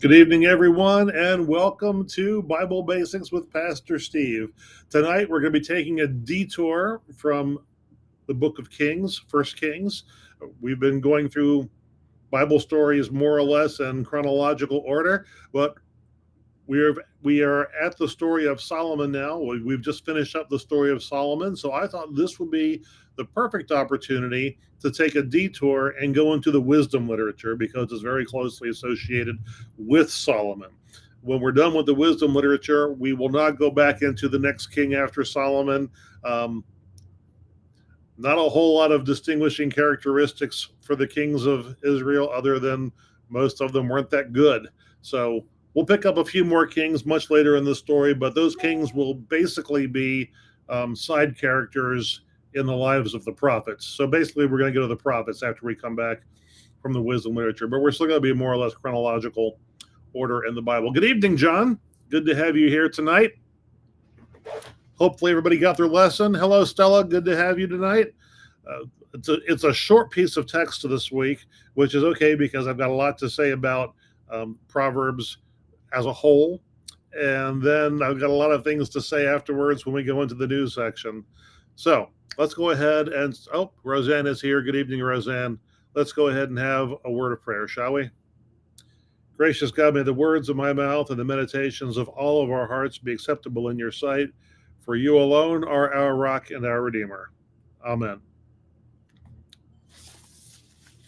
Good evening, everyone, and welcome to Bible Basics with Pastor Steve. Tonight, we're going to be taking a detour from the book of Kings, First Kings. We've been going through Bible stories more or less in chronological order, but we are at the story of Solomon now. We've just finished up the story of Solomon, so I thought this would be the perfect opportunity to take a detour and go into the wisdom literature because it's very closely associated with Solomon. When we're done with the wisdom literature, we will not go back into the next king after Solomon. Not a whole lot of distinguishing characteristics for the kings of Israel, other than most of them weren't that good. So we'll pick up a few more kings much later in the story, but those kings will basically be side characters in the lives of the prophets. So basically, we're going to go to the prophets after we come back from the wisdom literature, but we're still going to be more or less chronological order in the Bible. Good evening, John. Good to have you here tonight. Hopefully everybody got their lesson. Hello, Stella. Good to have you tonight. It's a short piece of text this week, which is okay because I've got a lot to say about Proverbs as a whole. And then I've got a lot of things to say afterwards when we go into the news section. So let's go ahead and, Roseanne is here. Good evening, Roseanne. Let's go ahead and have a word of prayer, shall we? Gracious God, may the words of my mouth and the meditations of all of our hearts be acceptable in your sight. For you alone are our rock and our Redeemer. Amen.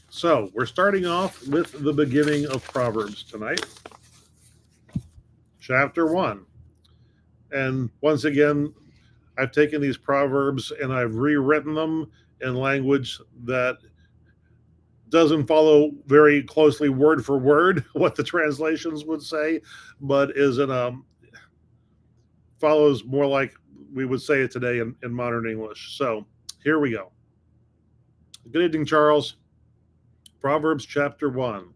So we're starting off with the beginning of Proverbs tonight. Chapter 1. And once again, I've taken these Proverbs and I've rewritten them in language that doesn't follow very closely word for word what the translations would say, but is follows more like we would say it today in modern English. So here we go. Good evening, Charles. Proverbs chapter 1.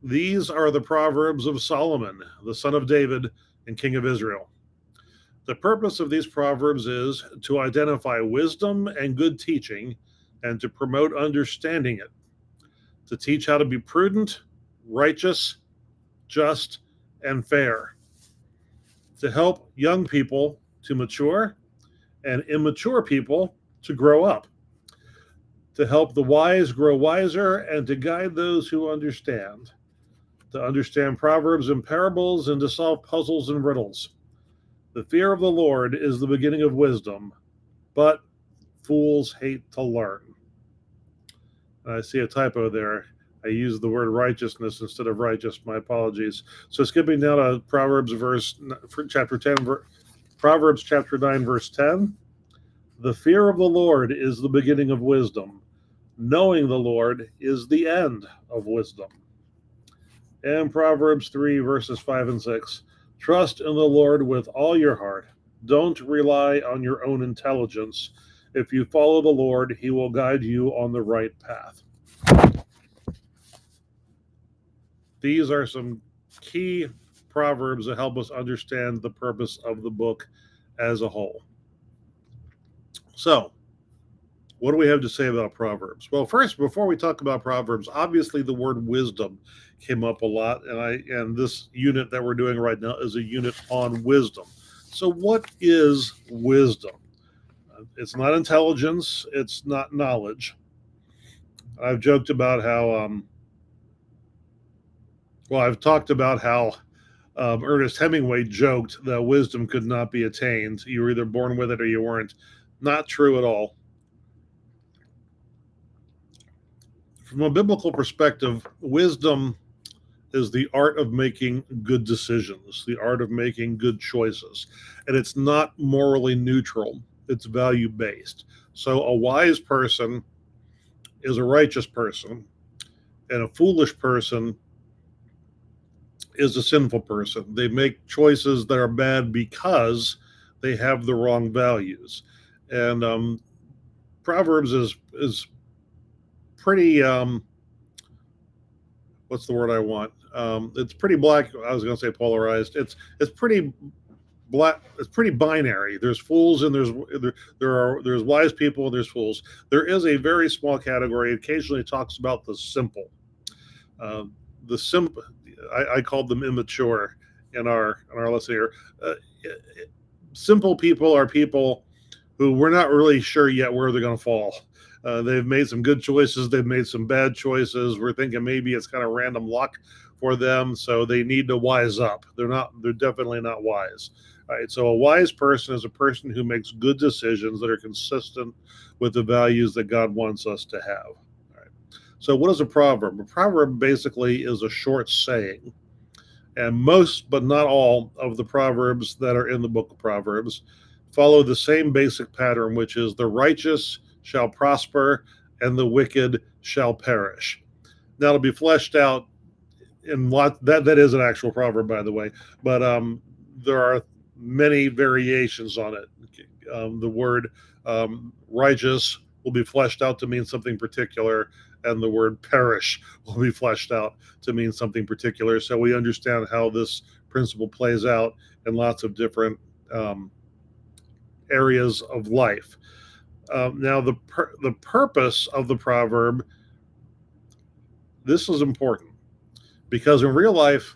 These are the Proverbs of Solomon, the son of David and king of Israel. The purpose of these Proverbs is to identify wisdom and good teaching and to promote understanding it, to teach how to be prudent, righteous, just, and fair, to help young people to mature and immature people to grow up, to help the wise grow wiser and to guide those who understand, to understand proverbs and parables and to solve puzzles and riddles. The fear of the Lord is the beginning of wisdom, but fools hate to learn. I see a typo there. I used the word righteousness instead of righteous. My apologies. So skipping down to Proverbs chapter 10, Proverbs chapter 9, verse 10. The fear of the Lord is the beginning of wisdom. Knowing the Lord is the end of wisdom. And Proverbs 3, verses 5 and 6. Trust in the Lord with all your heart. Don't rely on your own intelligence. If you follow the Lord, he will guide you on the right path. These are some key proverbs that help us understand the purpose of the book as a whole. So, what do we have to say about Proverbs? Well, first, before we talk about Proverbs, obviously the word wisdom came up a lot, and this unit that we're doing right now is a unit on wisdom. So what is wisdom? It's not intelligence. It's not knowledge. I've joked about how, I've talked about how Ernest Hemingway joked that wisdom could not be attained. You were either born with it or you weren't. Not true at all. From a biblical perspective, wisdom is the art of making good decisions, the art of making good choices. And it's not morally neutral, it's value-based. So a wise person is a righteous person, and a foolish person is a sinful person. They make choices that are bad because they have the wrong values. And Proverbs is pretty, what's the word I want? It's pretty black. I was going to say polarized. It's pretty black. It's pretty binary. There's fools and there's wise people and there's fools. There is a very small category. It occasionally talks about the simple. the simple, I called them immature in our lesson here. Simple people are people who we're not really sure yet where they're going to fall. They've made some good choices. They've made some bad choices. We're thinking maybe it's kind of random luck for them, so they need to wise up. They're definitely not wise. All right, so a wise person is a person who makes good decisions that are consistent with the values that God wants us to have. All right. So what is a proverb? A proverb basically is a short saying. And most, but not all, of the proverbs that are in the book of Proverbs follow the same basic pattern, which is the righteous shall prosper and the wicked shall perish. Now, it'll be fleshed out in that is an actual proverb, by the way, but there are many variations on it. The word righteous will be fleshed out to mean something particular, and the word perish will be fleshed out to mean something particular. So we understand how this principle plays out in lots of different areas of life. Now, the purpose of the proverb, this is important, because in real life,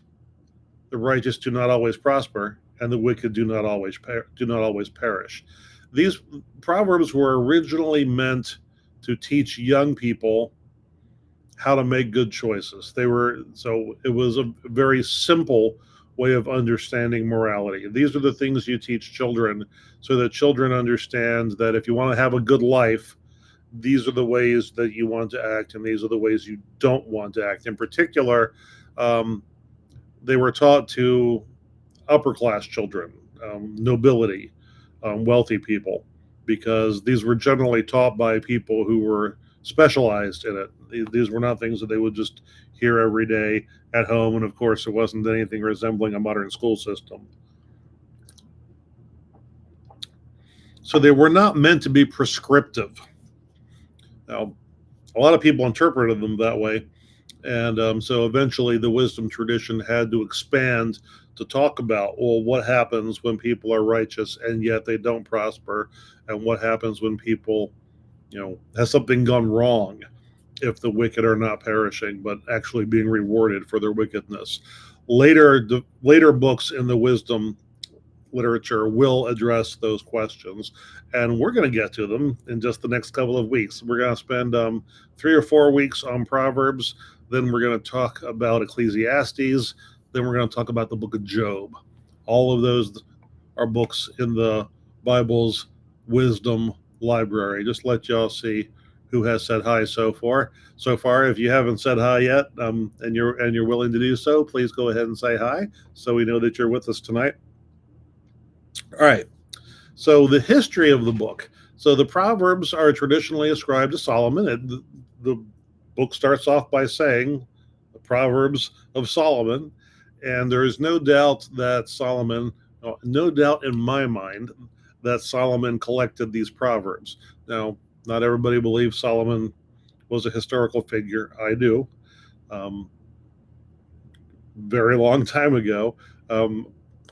the righteous do not always prosper, and the wicked do not always perish. These proverbs were originally meant to teach young people how to make good choices. It was a very simple way of understanding morality. These are the things you teach children so that children understand that if you want to have a good life, these are the ways that you want to act, and these are the ways you don't want to act. In particular, they were taught to upper class children, nobility, wealthy people, because these were generally taught by people who were specialized in it. These were not things that they would just hear every day at home, and of course, it wasn't anything resembling a modern school system. So they were not meant to be prescriptive. Now, a lot of people interpreted them that way, and so eventually the wisdom tradition had to expand to talk about, well, what happens when people are righteous and yet they don't prosper, and what happens when people, has something gone wrong if the wicked are not perishing but actually being rewarded for their wickedness. Later books in the wisdom literature will address those questions, and we're going to get to them in just the next couple of weeks. We're going to spend 3 or 4 weeks on Proverbs, then we're going to talk about Ecclesiastes, then we're going to talk about the book of Job. All of those are books in the Bible's wisdom library. Just let y'all see who has said hi so far. If you haven't said hi yet, and you're willing to do so, please go ahead and say hi so we know that you're with us tonight. All right. So the history of the book. So the Proverbs are traditionally ascribed to Solomon. The book starts off by saying the Proverbs of Solomon, and there is no doubt in my mind that Solomon collected these Proverbs. Now, not everybody believes Solomon was a historical figure. I do. Very long time ago.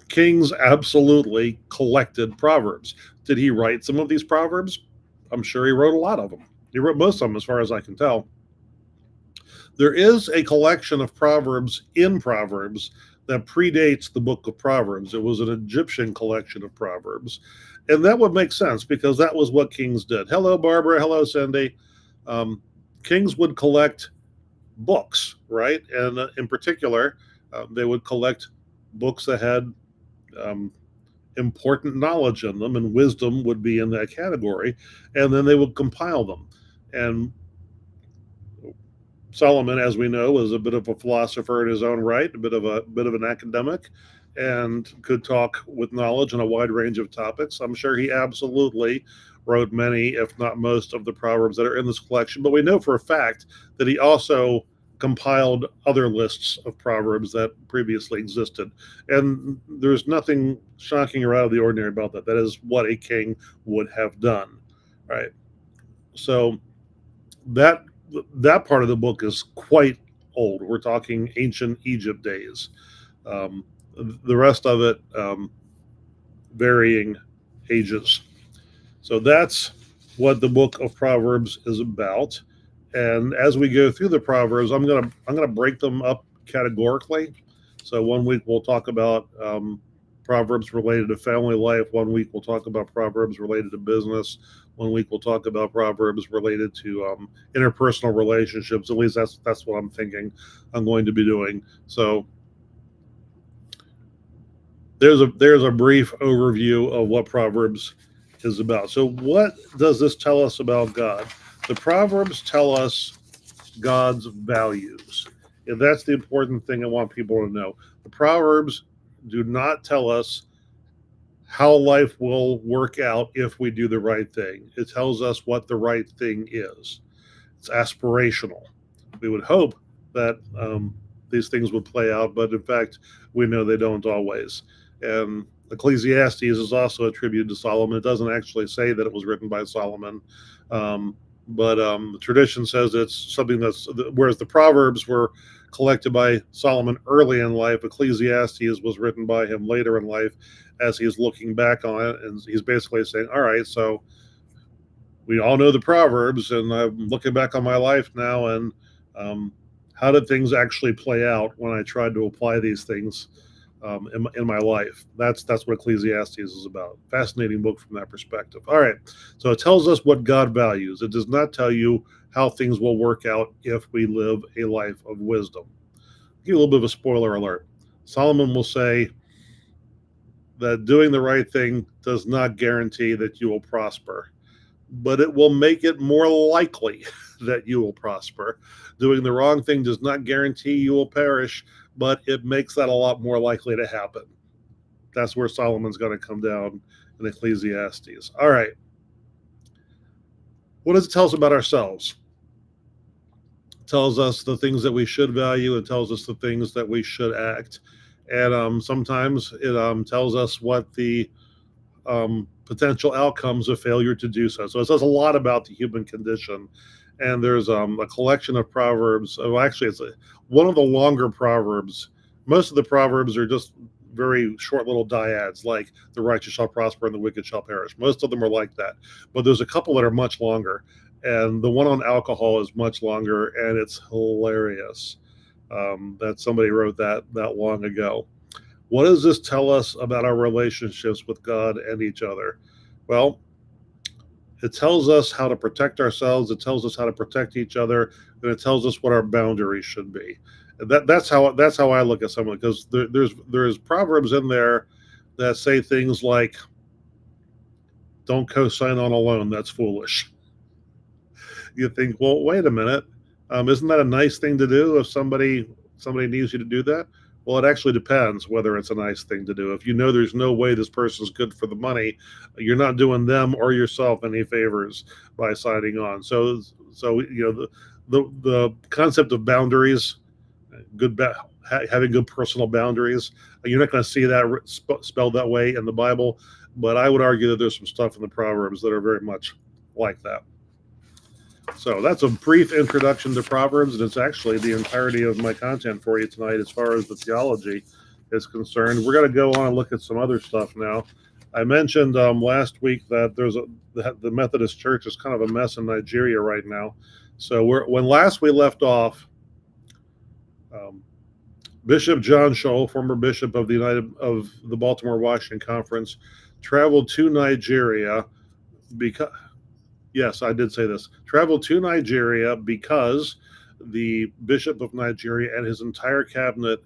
Kings absolutely collected Proverbs. Did he write some of these Proverbs? I'm sure he wrote a lot of them. He wrote most of them, as far as I can tell. There is a collection of Proverbs in Proverbs that predates the book of Proverbs. It was an Egyptian collection of Proverbs. And that would make sense because that was what kings did. Hello, Barbara. Hello, Cindy. Kings would collect books, right? And in particular, they would collect books that had important knowledge in them, and wisdom would be in that category. And then they would compile them. And Solomon, as we know, was a bit of a philosopher in his own right, a bit of an academic, and could talk with knowledge on a wide range of topics. I'm sure he absolutely wrote many, if not most, of the Proverbs that are in this collection. But we know for a fact that he also compiled other lists of Proverbs that previously existed. And there's nothing shocking or out of the ordinary about that. That is what a king would have done, right? So that part of the book is quite old. We're talking ancient Egypt days. The rest of it, varying ages. So that's what the book of Proverbs is about. And as we go through the Proverbs, I'm gonna break them up categorically. So one week we'll talk about Proverbs related to family life. One week we'll talk about Proverbs related to business. One week we'll talk about Proverbs related to interpersonal relationships. At least that's what I'm thinking I'm going to be doing. So there's a brief overview of what Proverbs is about. So what does this tell us about God? The Proverbs tell us God's values. And that's the important thing I want people to know. The Proverbs do not tell us how life will work out if we do the right thing. It tells us what the right thing is. It's aspirational. We would hope that these things would play out, but in fact, we know they don't always. And Ecclesiastes is also attributed to Solomon. It doesn't actually say that it was written by Solomon, but the tradition says it's something that's, whereas the Proverbs were collected by Solomon early in life, Ecclesiastes was written by him later in life as he's looking back on it. And he's basically saying, all right, so we all know the Proverbs, and I'm looking back on my life now, and how did things actually play out when I tried to apply these things in my life? That's what Ecclesiastes is about. Fascinating book from that perspective. All right, so it tells us what God values. It does not tell you how things will work out if we live a life of wisdom. I'll give you a little bit of a spoiler alert. Solomon will say that doing the right thing does not guarantee that you will prosper, but it will make it more likely that you will prosper. Doing the wrong thing does not guarantee you will perish, but it makes that a lot more likely to happen. That's where Solomon's going to come down in Ecclesiastes. All right. What does it tell us about ourselves? It tells us the things that we should value. It tells us the things that we should act. And sometimes it tells us what the potential outcomes of failure to do so. So it says a lot about the human condition. And there's a collection of Proverbs. Oh, actually, it's one of the longer Proverbs. Most of the Proverbs are just very short little dyads, like the righteous shall prosper and the wicked shall perish. Most of them are like that. But there's a couple that are much longer. And the one on alcohol is much longer, and it's hilarious that somebody wrote that long ago. What does this tell us about our relationships with God and each other? Well, it tells us how to protect ourselves. It tells us how to protect each other, and it tells us what our boundaries should be. That's how I look at someone, because there's Proverbs in there that say things like, "Don't co-sign on a loan. That's foolish." You think, well, wait a minute, isn't that a nice thing to do if somebody needs you to do that? Well, it actually depends whether it's a nice thing to do. If you know there's no way this person's good for the money, you're not doing them or yourself any favors by signing on. So you know, the concept of boundaries, having good personal boundaries, you're not going to see that spelled that way in the Bible, but I would argue that there's some stuff in the Proverbs that are very much like that. So that's a brief introduction to Proverbs, and it's actually the entirety of my content for you tonight as far as the theology is concerned. We're going to go on and look at some other stuff now. I mentioned last week that the Methodist Church is kind of a mess in Nigeria right now. So when last we left off, Bishop John Scholl, former bishop of the Baltimore-Washington Conference, traveled to Nigeria because... Yes, I did say this. Traveled to Nigeria because the Bishop of Nigeria and his entire cabinet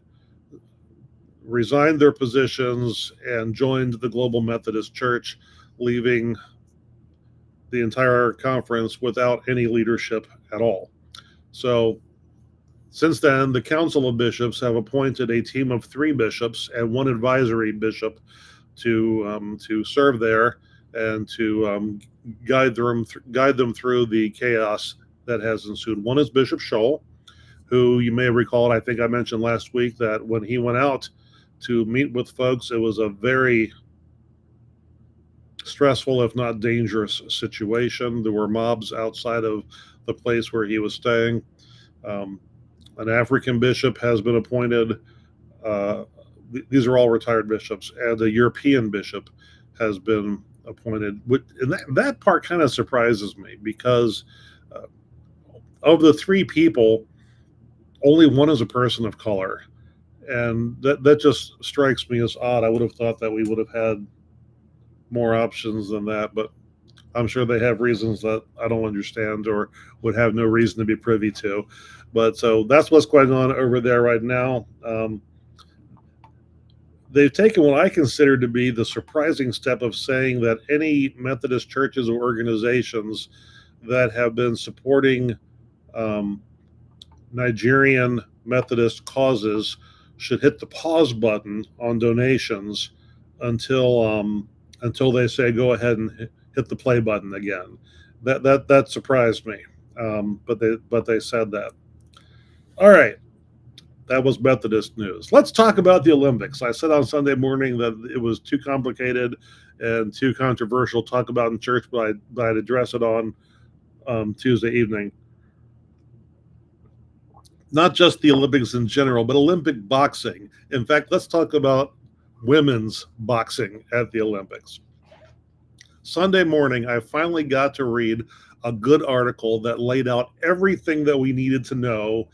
resigned their positions and joined the Global Methodist Church, leaving the entire conference without any leadership at all. So since then, the Council of Bishops have appointed a team of 3 bishops and 1 advisory bishop to serve there and to guide them through the chaos that has ensued. One is Bishop Scholl, who you may have recalled, I think I mentioned last week, that when he went out to meet with folks, it was a very stressful, if not dangerous, situation. There were mobs outside of the place where he was staying. An African bishop has been appointed. These are all retired bishops, and a European bishop has been appointed. And that part kind of surprises me, because of the 3 people, only one is a person of color. And that just strikes me as odd. I would have thought that we would have had more options than that, but I'm sure they have reasons that I don't understand or would have no reason to be privy to. But so that's what's going on over there right now. They've taken what I consider to be the surprising step of saying that any Methodist churches or organizations that have been supporting Nigerian Methodist causes should hit the pause button on donations until they say go ahead and hit the play button again. That surprised me, but they said that. All right, that was Methodist news. Let's talk about the Olympics. I said on Sunday morning that it was too complicated and too controversial to talk about in church, but I'd address it on Tuesday evening. Not just the Olympics in general, but Olympic boxing. In fact, let's talk about women's boxing at the Olympics. Sunday morning, I finally got to read a good article that laid out everything that we needed to know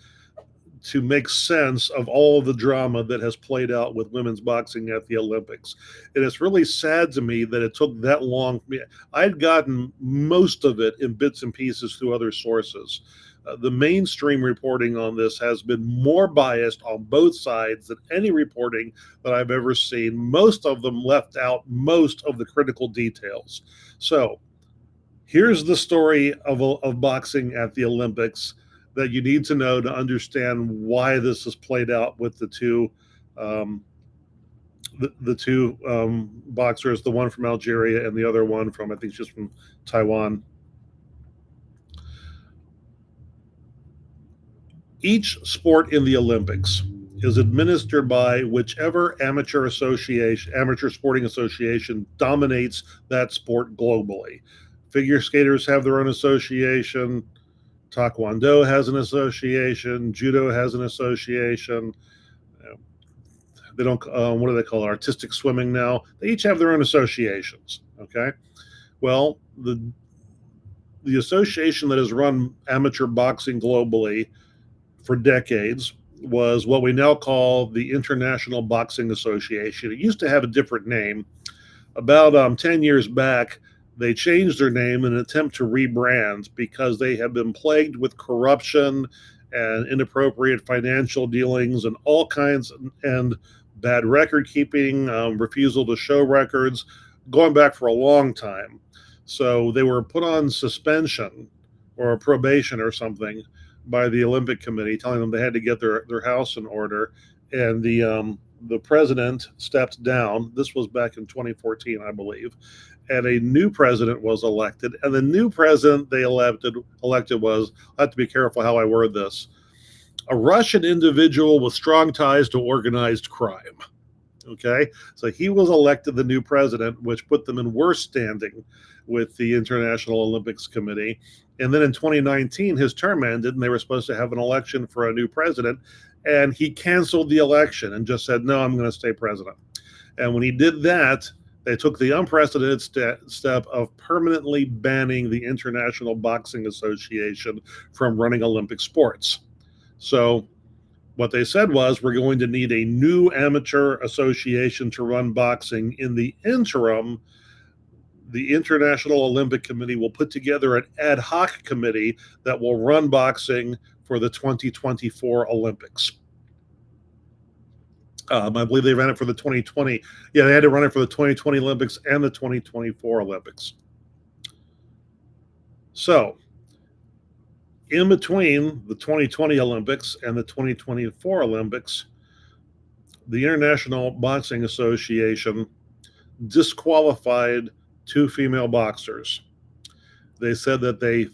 to make sense of all of the drama that has played out with women's boxing at the Olympics. And it's really sad to me that it took that long. I'd gotten most of it in bits and pieces through other sources. The mainstream reporting on this has been more biased on both sides than any reporting that I've ever seen. Most of them left out most of the critical details. So here's the story of boxing at the Olympics that you need to know to understand why this has played out with the two boxers, the one from Algeria and the other one from, I think she's from Taiwan. Each sport in the Olympics is administered by whichever amateur sporting association dominates that sport globally. Figure skaters have their own association. Taekwondo has an association. Judo has an association. They don't, what do they call it? Artistic swimming now. They each have their own associations. Okay. Well, the association that has run amateur boxing globally for decades was what we now call the International Boxing Association. It used to have a different name. About 10 years back, they changed their name in an attempt to rebrand because they have been plagued with corruption and inappropriate financial dealings and all kinds, and bad record keeping, refusal to show records, going back for a long time. So they were put on suspension or probation or something by the Olympic Committee, telling them they had to get their house in order. And the president stepped down. This was back in 2014, I believe. And a new president was elected. And the new president they elected was, I have to be careful how I word this, a Russian individual with strong ties to organized crime. Okay, so he was elected the new president, which put them in worse standing with the International Olympics Committee. And then in 2019, his term ended, and they were supposed to have an election for a new president. And he canceled the election and just said, no, I'm going to stay president. And when he did that, they took the unprecedented step of permanently banning the International Boxing Association from running Olympic sports. So what they said was, we're going to need a new amateur association to run boxing. In the interim, the International Olympic Committee will put together an ad hoc committee that will run boxing for the 2024 Olympics. I believe they ran it for the 2020. Yeah, they had to run it for the 2020 Olympics and the 2024 Olympics. So, in between the 2020 Olympics and the 2024 Olympics, the International Boxing Association disqualified 2 female boxers. They said that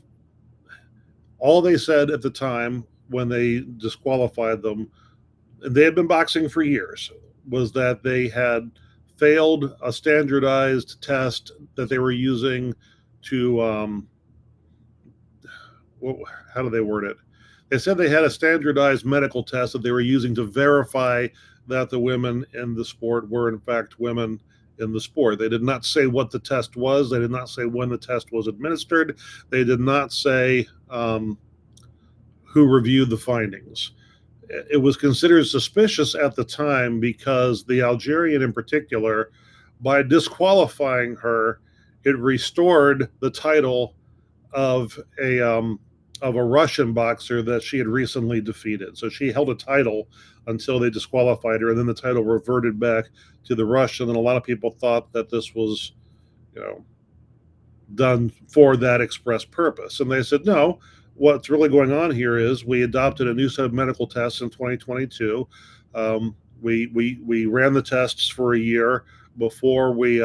all they said at the time when they disqualified them, and they had been boxing for years, was that they had failed a standardized test that they were using to, how do they word it? They said they had a standardized medical test that they were using to verify that the women in the sport were in fact women in the sport. They did not say what the test was. They did not say when the test was administered. They did not say who reviewed the findings. It was considered suspicious at the time because the Algerian, in particular, by disqualifying her, it restored the title of a Russian boxer that she had recently defeated. So she held a title until they disqualified her, and then the title reverted back to the Russian. And a lot of people thought that this was, you know, done for that express purpose. And they said, no, what's really going on here is we adopted a new set of medical tests in 2022. We ran the tests for a year before we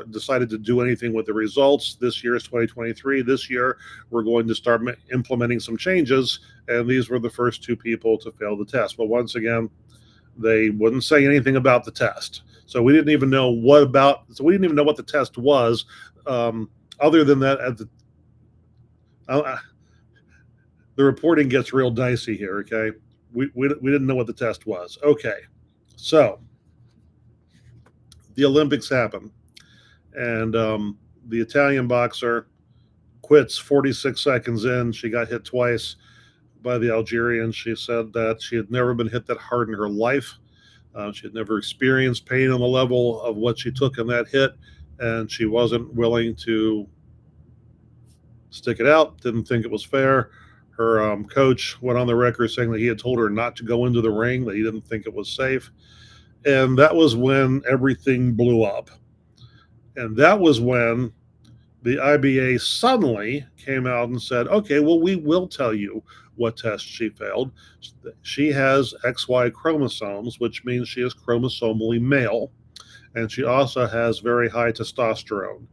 decided to do anything with the results. This year is 2023. This year, we're going to start implementing some changes. And these were the first two people to fail the test. But once again, they wouldn't say anything about the test. So we didn't even know what the test was. Other than that, the reporting gets real dicey here. Okay, we didn't know what the test was. Okay, so the Olympics happen, and the Italian boxer quits 46 seconds in. She got hit twice by the Algerian. She said that she had never been hit that hard in her life. She had never experienced pain on the level of what she took in that hit, and she wasn't willing to stick it out, didn't think it was fair. Her coach went on the record saying that he had told her not to go into the ring, that he didn't think it was safe. And that was when everything blew up. And that was when the IBA suddenly came out and said, okay, well, we will tell you what test she failed. She has XY chromosomes, which means she is chromosomally male. And she also has very high testosterone.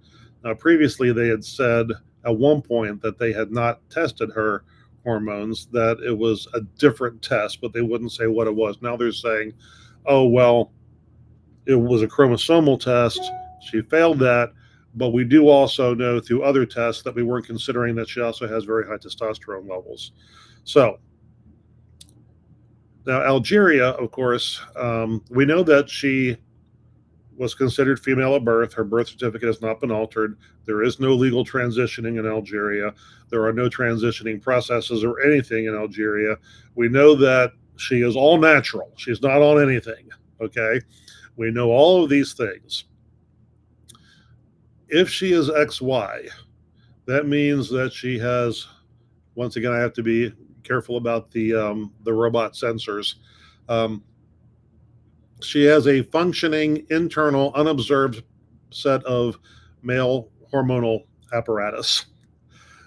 Now, previously, they had said at one point that they had not tested her hormones, that it was a different test, but they wouldn't say what it was. Now they're saying, oh, well, it was a chromosomal test. She failed that. But we do also know through other tests that we weren't considering that she also has very high testosterone levels. So now Algeria, of course, we know that she was considered female at birth. Her birth certificate has not been altered. There is no legal transitioning in Algeria. There are no transitioning processes or anything in Algeria. We know that she is all natural. She's not on anything, okay? We know all of these things. If she is XY, that means that she has, once again, I have to be careful about the robot sensors. She has a functioning, internal, unobserved set of male hormonal apparatus,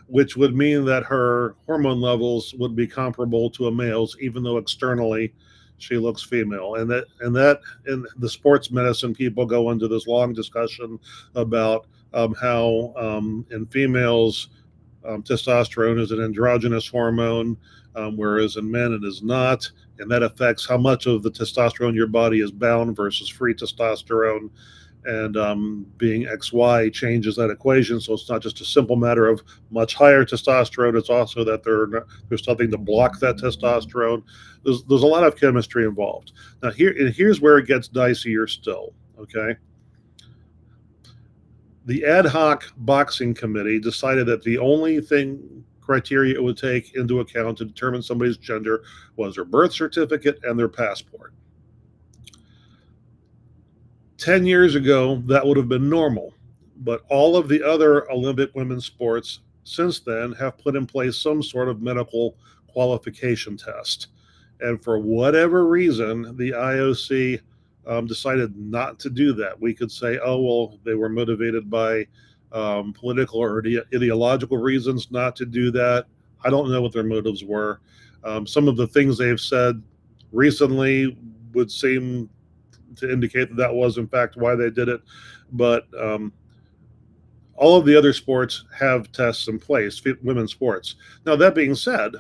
which would mean that her hormone levels would be comparable to a male's, even though externally she looks female. And that in the sports medicine, people go into this long discussion about how in females, testosterone is an androgynous hormone, whereas in men it is not. And that affects how much of the testosterone in your body is bound versus free testosterone. And being XY changes that equation. So it's not just a simple matter of much higher testosterone. It's also that there's something to block that testosterone. There's a lot of chemistry involved. Now here's where it gets dicier still, okay? The ad hoc boxing committee decided that the only criteria it would take into account to determine somebody's gender was their birth certificate and their passport. 10 years ago, that would have been normal, but all of the other Olympic women's sports since then have put in place some sort of medical qualification test. And for whatever reason, the IOC decided not to do that. We could say, oh, well, they were motivated by political or ideological reasons not to do that. I don't know what their motives were. Some of the things they've said recently would seem to indicate that was in fact why they did it. But all of the other sports have tests in place, women's sports. Now, that being said,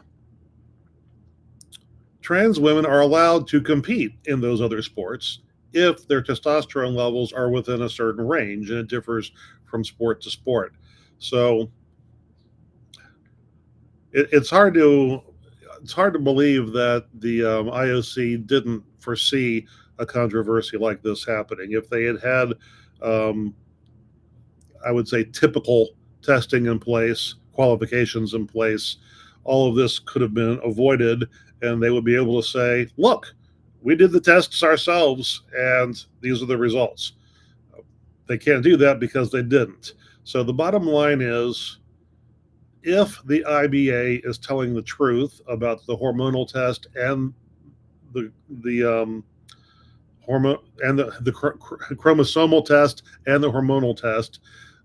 trans women are allowed to compete in those other sports if their testosterone levels are within a certain range, and it differs from sport to sport. So it's hard to believe that the IOC didn't foresee a controversy like this happening. If they had I would say, typical testing in place, qualifications in place, all of this could have been avoided, and they would be able to say, look, we did the tests ourselves, and these are the results. They can't do that because they didn't. So the bottom line is, if the IBA is telling the truth about the hormonal test and the hormone and the chromosomal test and the hormonal test,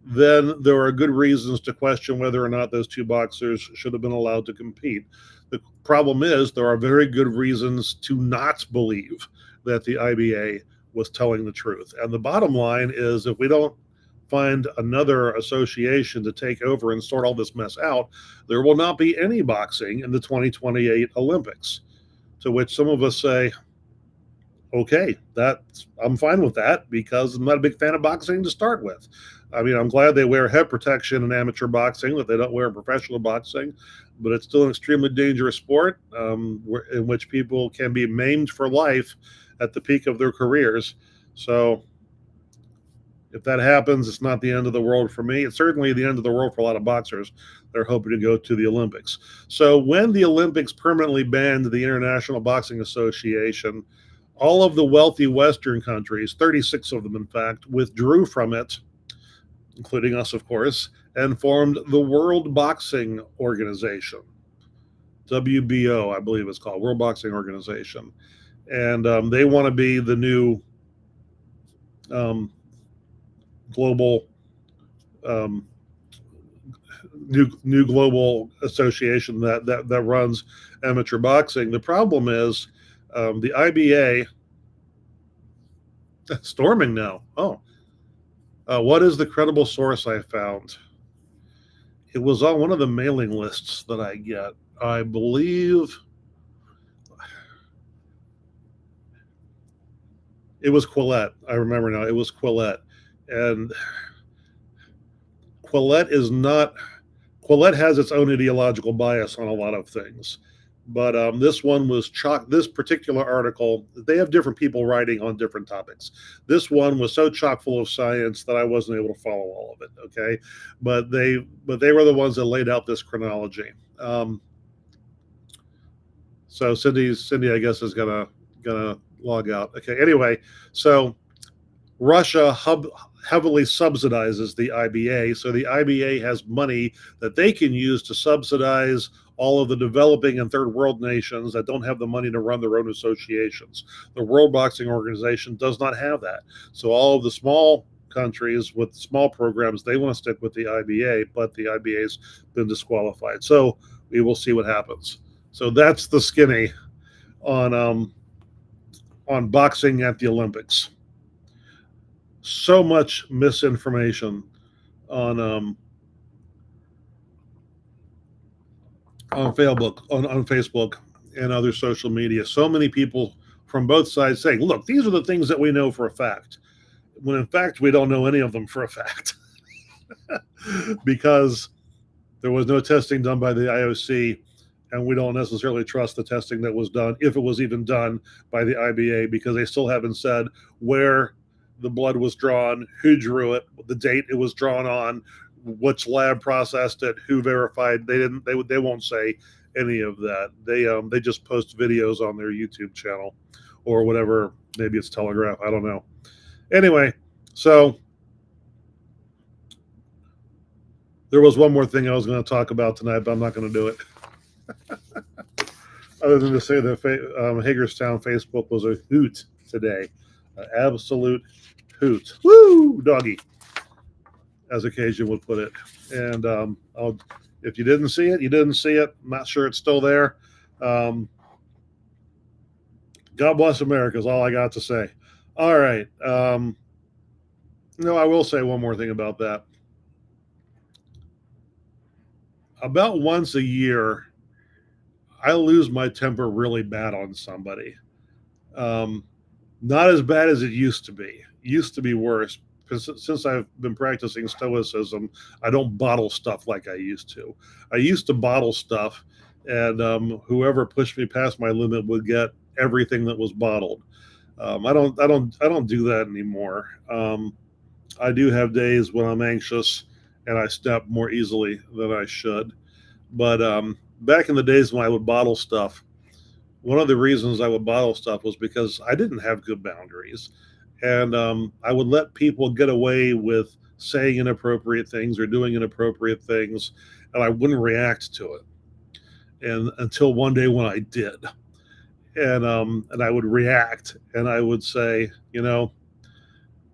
then there are good reasons to question whether or not those two boxers should have been allowed to compete. The problem is there are very good reasons to not believe that the IBA was telling the truth. And the bottom line is, if we don't find another association to take over and sort all this mess out, there will not be any boxing in the 2028 Olympics. To which some of us say, okay, I'm fine with that, because I'm not a big fan of boxing to start with. I mean, I'm glad they wear head protection in amateur boxing that they don't wear in professional boxing, but it's still an extremely dangerous sport in which people can be maimed for life at the peak of their careers. So if that happens, it's not the end of the world for me. It's certainly the end of the world for a lot of boxers. They're hoping to go to the Olympics. So when the Olympics permanently banned the International Boxing Association, all of the wealthy Western countries, 36 of them in fact, withdrew from it, including us, of course, and formed the World Boxing Organization. WBO, I believe it's called, World Boxing Organization. And they want to be the new global new global association that runs amateur boxing. The problem is the IBA storming now. What is the credible source I found? It was on one of the mailing lists that I get. I believe it was Quillette. I remember now. It was Quillette. And Quillette has its own ideological bias on a lot of things. But this one was this particular article, they have different people writing on different topics. This one was so chock full of science that I wasn't able to follow all of it. Okay. But they were the ones that laid out this chronology. So Cindy, I guess, is gonna log out. Okay. Anyway, so Russia heavily subsidizes the IBA. So the IBA has money that they can use to subsidize all of the developing and third world nations that don't have the money to run their own associations. The World Boxing Organization does not have that. So all of the small countries with small programs, they want to stick with the IBA, but the IBA's been disqualified. So we will see what happens. So that's the skinny on boxing at the Olympics. So much misinformation on Facebook and other social media. So many people from both sides saying, look, these are the things that we know for a fact, when in fact we don't know any of them for a fact. Because there was no testing done by the IOC, and we don't necessarily trust the testing that was done, if it was even done by the IBA, because they still haven't said where the blood was drawn, who drew it, the date it was drawn on, which lab processed it, who verified. They won't say any of that. They just post videos on their YouTube channel or whatever. Maybe it's Telegraph, I don't know. Anyway, so there was one more thing I was going to talk about tonight, but I'm not going to do it. Other than to say that Hagerstown Facebook was a hoot today. An absolute hoot. Woo, doggy, as occasion would put it. And if you didn't see it, you didn't see it. I'm not sure it's still there. God bless America is all I got to say. All right. No, I will say one more thing about that. About once a year, I lose my temper really bad on somebody. Not as bad as it used to be. It used to be worse. Because since I've been practicing stoicism, I don't bottle stuff like I used to. I used to bottle stuff, and whoever pushed me past my limit would get everything that was bottled. I don't do that anymore. I do have days when I'm anxious and I snap more easily than I should. But back in the days when I would bottle stuff, one of the reasons I would bottle stuff was because I didn't have good boundaries. And I would let people get away with saying inappropriate things or doing inappropriate things, and I wouldn't react to it. And until one day when I did, and I would react, and I would say,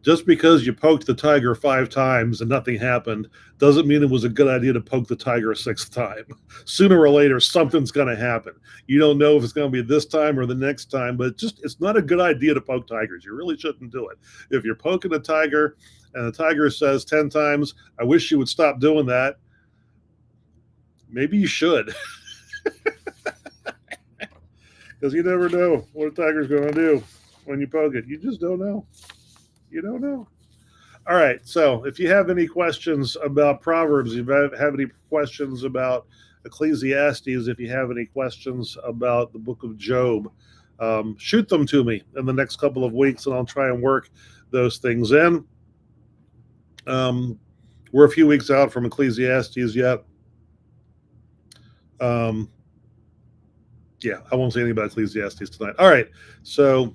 just because you poked the tiger 5 times and nothing happened doesn't mean it was a good idea to poke the tiger a 6th time. Sooner or later, something's going to happen. You don't know if it's going to be this time or the next time, but it's not a good idea to poke tigers. You really shouldn't do it. If you're poking a tiger and the tiger says 10 times, I wish you would stop doing that, maybe you should. Because you never know what a tiger's going to do when you poke it. You just don't know. You don't know. All right. So if you have any questions about Proverbs, if you have any questions about Ecclesiastes, if you have any questions about the book of Job, shoot them to me in the next couple of weeks, and I'll try and work those things in. We're a few weeks out from Ecclesiastes yet. Yeah, I won't say anything about Ecclesiastes tonight. All right. So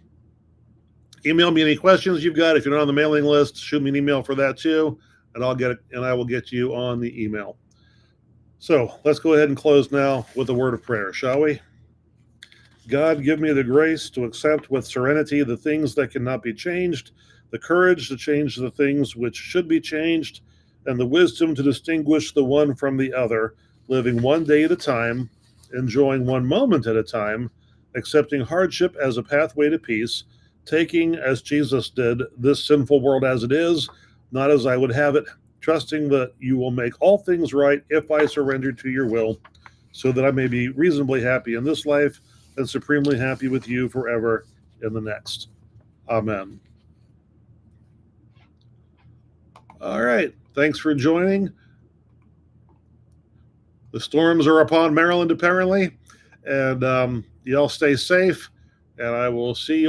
email me any questions you've got. If you're not on the mailing list, shoot me an email for that too, and I will get you on the email. So let's go ahead and close now with a word of prayer, shall we? God, give me the grace to accept with serenity the things that cannot be changed, the courage to change the things which should be changed, and the wisdom to distinguish the one from the other, living one day at a time, enjoying one moment at a time, accepting hardship as a pathway to peace, taking, as Jesus did, this sinful world as it is, not as I would have it, trusting that you will make all things right if I surrender to your will, so that I may be reasonably happy in this life and supremely happy with you forever in the next. Amen. All right. Thanks for joining. The storms are upon Maryland, apparently, and y'all stay safe, and I will see you